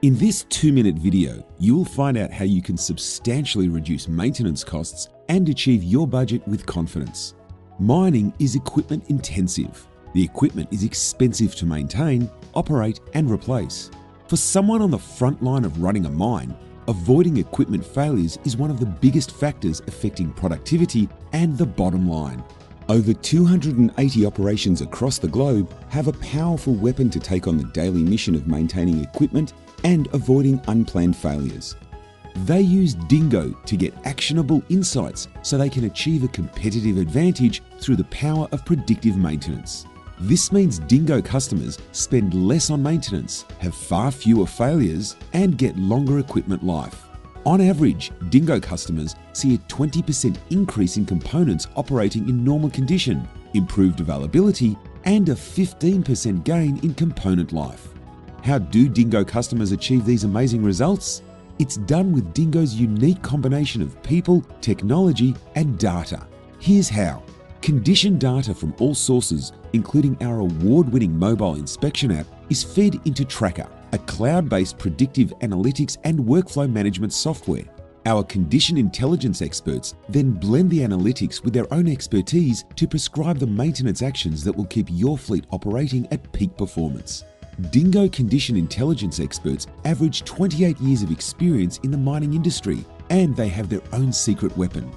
In this 2-minute video, you will find out how you can substantially reduce maintenance costs and achieve your budget with confidence. Mining is equipment intensive. The equipment is expensive to maintain, operate, and replace. For someone on the front line of running a mine, avoiding equipment failures is one of the biggest factors affecting productivity and the bottom line. Over 280 operations across the globe have a powerful weapon to take on the daily mission of maintaining equipment and avoiding unplanned failures. They use Dingo to get actionable insights so they can achieve a competitive advantage through the power of predictive maintenance. This means Dingo customers spend less on maintenance, have far fewer failures, and get longer equipment life. On average, Dingo customers see a 20% increase in components operating in normal condition, improved availability, and a 15% gain in component life. How do Dingo customers achieve these amazing results? It's done with Dingo's unique combination of people, technology, and data. Here's how. Condition data from all sources, including our award-winning mobile inspection app, is fed into Tracker, a cloud-based predictive analytics and workflow management software. Our condition intelligence experts then blend the analytics with their own expertise to prescribe the maintenance actions that will keep your fleet operating at peak performance. Dingo condition intelligence experts average 28 years of experience in the mining industry, and they have their own secret weapon,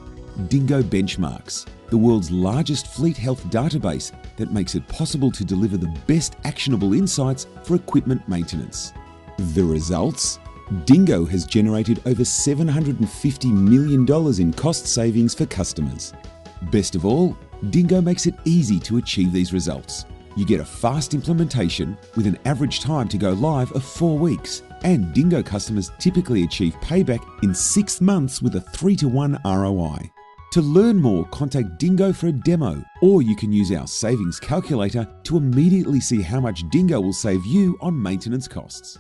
Dingo Benchmarks, the world's largest fleet health database that makes it possible to deliver the best actionable insights for equipment maintenance. The results? Dingo has generated over $750 million in cost savings for customers. Best of all, Dingo makes it easy to achieve these results. You get a fast implementation with an average time to go live of 4 weeks, and Dingo customers typically achieve payback in 6 months with a 3-to-1 ROI. To learn more, contact Dingo for a demo, or you can use our savings calculator to immediately see how much Dingo will save you on maintenance costs.